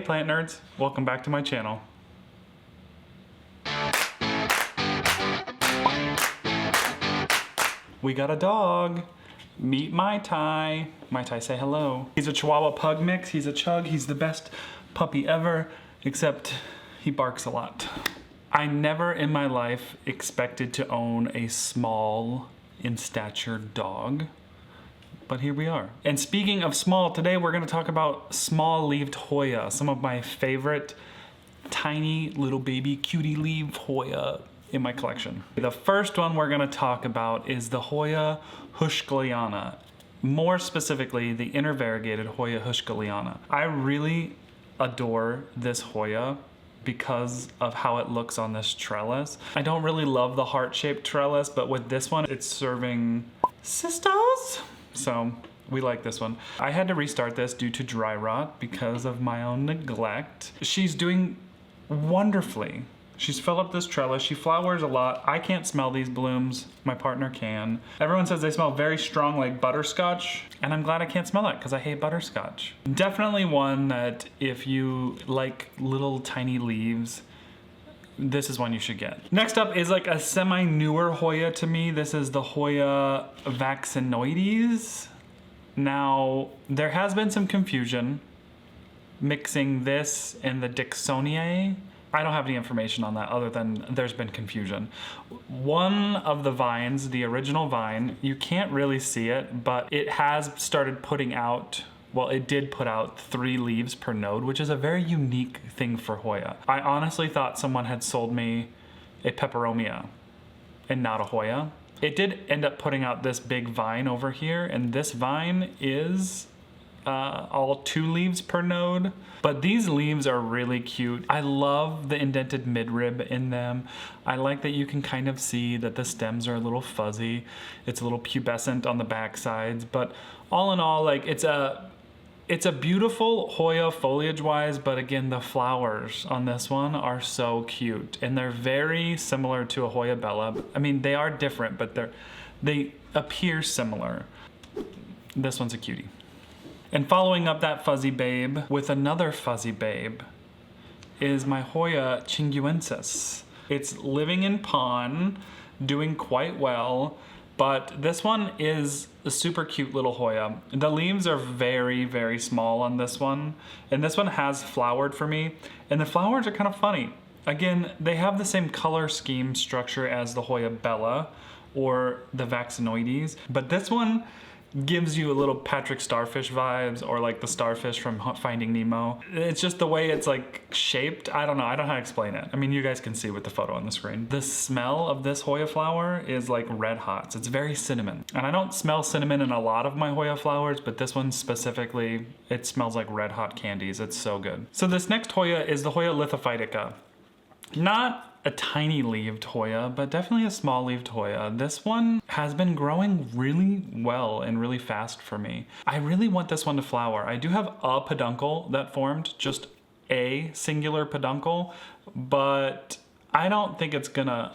Hey plant nerds, welcome back to my channel. We got a dog. Meet Mai Tai. Mai Tai, say hello. He's a Chihuahua Pug mix. He's a chug. He's the best puppy ever, except he barks a lot. I never in my life expected to own a small in stature dog, but here we are. And speaking of small, today we're gonna talk about small-leaved Hoya, some of my favorite tiny little baby cutie leaf Hoya in my collection. The first one we're gonna talk about is the Hoya heuschkeliana. More specifically, the intervariegated Hoya heuschkeliana. I really adore this Hoya because of how it looks on this trellis. I don't really love the heart-shaped trellis, but with this one, it's serving sisters. So we like this one. I had to restart this due to dry rot because of my own neglect. She's doing wonderfully. She's filled up this trellis. She flowers a lot. I can't smell these blooms. My partner can. Everyone says they smell very strong like butterscotch, and I'm glad I can't smell it because I hate butterscotch. Definitely one that if you like little tiny leaves, this is one you should get. Next up is like a semi-newer Hoya to me. This is the Hoya vaccinioides. Now, there has been some confusion mixing this and the Dixoniae. I don't have any information on that other than there's been confusion. One of the vines, the original vine, you can't really see it, but it has started putting out, well, it did put out 3 leaves per node, which is a very unique thing for Hoya. I honestly thought someone had sold me a peperomia and not a Hoya. It did end up putting out this big vine over here, and this vine is all 2 leaves per node, but these leaves are really cute. I love the indented midrib in them. I like that you can kind of see that the stems are a little fuzzy. It's a little pubescent on the back sides, but all in all, like it's a beautiful Hoya foliage-wise, but again, the flowers on this one are so cute, and they're very similar to a Hoya bella. I mean, they are different, but they appear similar. This one's a cutie. And following up that fuzzy babe with another fuzzy babe is my Hoya chinghungensis. It's living in pond, doing quite well, but this one is a super cute little Hoya. The leaves are very, very small on this one, and this one has flowered for me, and the flowers are kind of funny. Again, they have the same color scheme structure as the Hoya bella or the vaccinioides, but this one gives you a little Patrick Starfish vibes, or like the starfish from Finding Nemo. It's just the way it's like shaped. I don't know how to explain it. I mean, you guys can see with the photo on the screen. The smell of this Hoya flower is like red hot. It's very cinnamon. And I don't smell cinnamon in a lot of my Hoya flowers, but this one specifically, it smells like red hot candies. It's so good. So this next Hoya is the Hoya lithophytica. Not a tiny leaved Hoya, but definitely a small leaved Hoya. This one has been growing really well and really fast for me. I really want this one to flower. I do have a peduncle that formed, just a singular peduncle, but I don't think it's gonna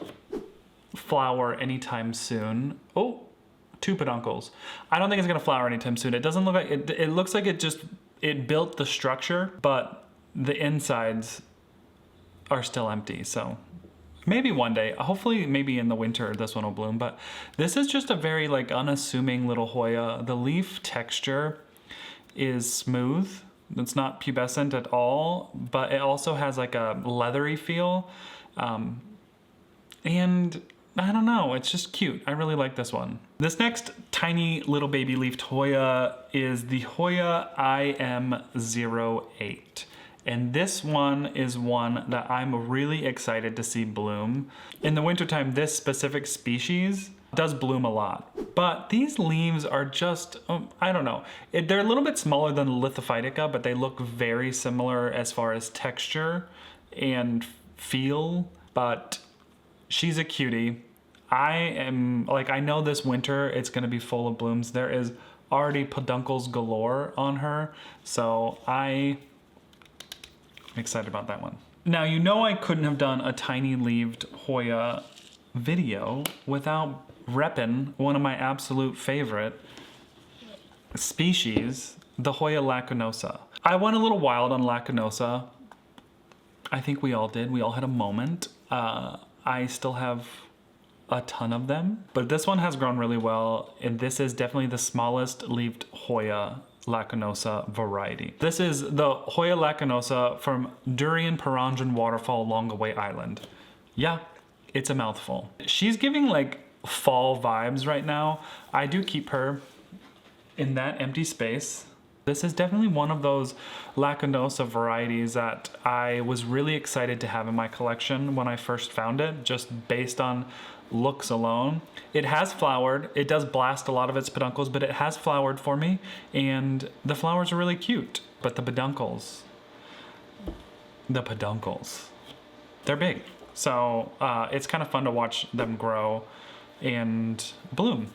flower anytime soon. Oh, 2 peduncles. I don't think it's gonna flower anytime soon. It doesn't look like, it looks like it built the structure, but the insides are still empty, so maybe one day, hopefully maybe in the winter this one will bloom, but this is just a very like unassuming little Hoya. The leaf texture is smooth. It's not pubescent at all, but it also has like a leathery feel. And I don't know, it's just cute. I really like this one. This next tiny little baby leafed Hoya is the Hoya IM-08. And this one is one that I'm really excited to see bloom. In the wintertime, this specific species does bloom a lot. But these leaves are just, I don't know. They're a little bit smaller than lithophytica, but they look very similar as far as texture and feel. But she's a cutie. I know this winter it's gonna be full of blooms. There is already peduncles galore on her. So I'm excited about that one. Now, you know I couldn't have done a tiny leaved Hoya video without repping one of my absolute favorite species the Hoya lacunosa. I went a little wild on lacunosa. I think we all did. We all had a moment. I still have a ton of them, but this one has grown really well, and this is definitely the smallest leaved Hoya lacunosa variety. This is the Hoya lacunosa from Durian, Perangin, Waterfall, Longaway Island. Yeah, it's a mouthful. She's giving like fall vibes right now. I do keep her in that empty space. This is definitely one of those lacunosa varieties that I was really excited to have in my collection when I first found it, just based on looks alone. It has flowered. It does blast a lot of its peduncles, but it has flowered for me, and the flowers are really cute. But the peduncles, they're big. So it's kind of fun to watch them grow and bloom.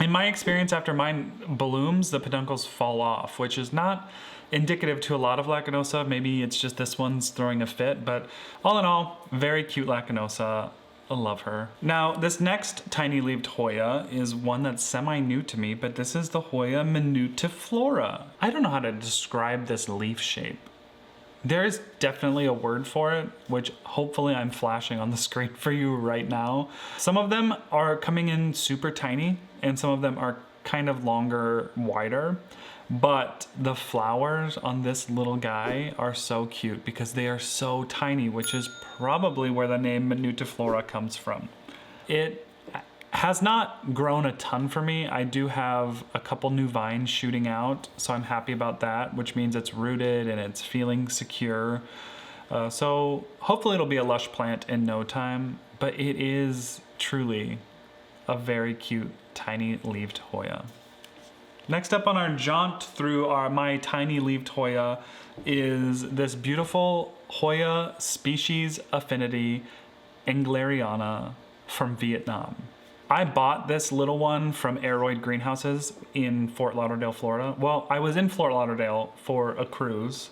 In my experience, after mine blooms, the peduncles fall off, which is not indicative to a lot of lacunosa. Maybe it's just this one's throwing a fit, but all in all, very cute lacunosa. I love her. Now, this next tiny leaved Hoya is one that's semi-new to me, but this is the Hoya minutiflora. I don't know how to describe this leaf shape. There is definitely a word for it, which hopefully I'm flashing on the screen for you right now. Some of them are coming in super tiny, and some of them are kind of longer, wider. But the flowers on this little guy are so cute because they are so tiny, which is probably where the name minutiflora comes from. It has not grown a ton for me. I do have a couple new vines shooting out, so I'm happy about that, which means it's rooted and it's feeling secure. So hopefully it'll be a lush plant in no time, but it is truly a very cute tiny leaved Hoya. Next up on our jaunt through my tiny leaved Hoya is this beautiful Hoya species affinity englariana from Vietnam. I bought this little one from Aeroid Greenhouses in Fort Lauderdale, Florida. Well, I was in Fort Lauderdale for a cruise.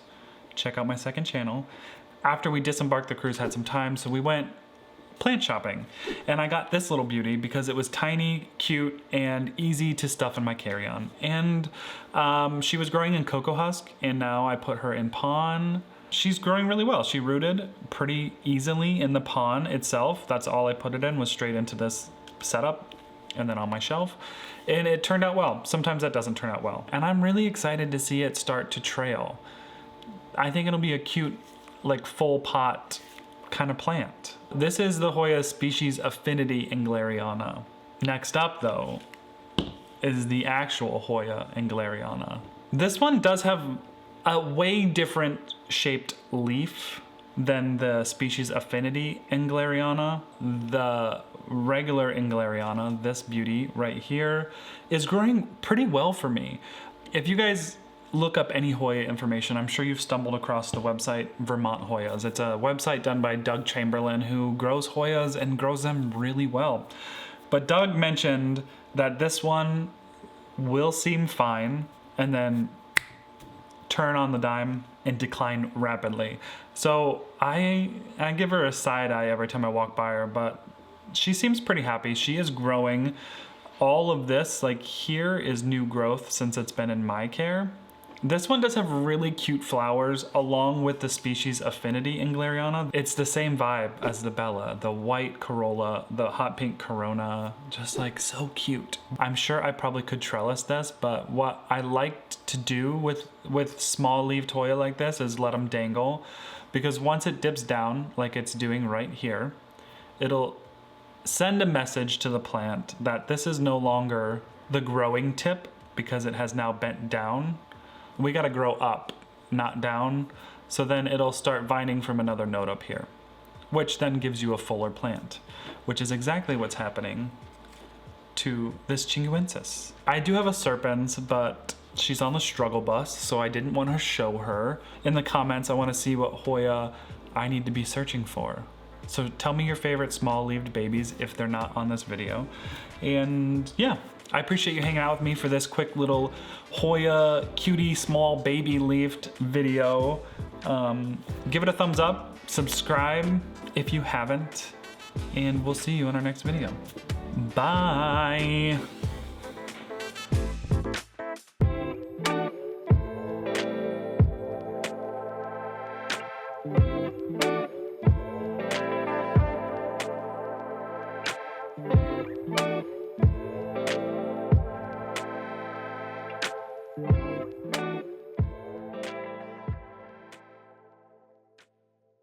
Check out my second channel. After we disembarked the cruise, had some time, so we went plant shopping. And I got this little beauty because it was tiny, cute, and easy to stuff in my carry-on. And she was growing in cocoa husk, and now I put her in pon. She's growing really well. She rooted pretty easily in the pon itself. That's all I put it in, was straight into this setup and then on my shelf, and it turned out well. Sometimes that doesn't turn out well, and I'm really excited to see it start to trail. I think it'll be a cute, like, full pot kind of plant. This is the Hoya species affinity englariana. Next up though is the actual Hoya englariana. This one does have a way different shaped leaf than the species affinity englariana. The regular englariana, this beauty right here, is growing pretty well for me. If you guys look up any Hoya information, I'm sure you've stumbled across the website Vermont Hoyas. It's a website done by Doug Chamberlain, who grows Hoyas and grows them really well. But Doug mentioned that this one will seem fine and then turn on the dime and decline rapidly. So I give her a side eye every time I walk by her, but she seems pretty happy. She is growing. All of this, like here, is new growth since it's been in my care. This one does have really cute flowers along with the species affinity englariana. It's the same vibe as the Bella, the white corolla, the hot pink corona, just like so cute. I'm sure I probably could trellis this, but what I like to do with small leaved Hoya like this is let them dangle, because once it dips down like it's doing right here, it'll send a message to the plant that this is no longer the growing tip because it has now bent down. We gotta grow up, not down. So then it'll start vining from another node up here, which then gives you a fuller plant, which is exactly what's happening to this chinghungensis. I do have a serpens, but she's on the struggle bus, so I didn't want to show her. In the comments, I want to see what Hoya I need to be searching for. So tell me your favorite small leaved babies if they're not on this video. And yeah, I appreciate you hanging out with me for this quick little Hoya cutie small baby leafed video. Give it a thumbs up, subscribe if you haven't, and we'll see you in our next video. Bye. Bye.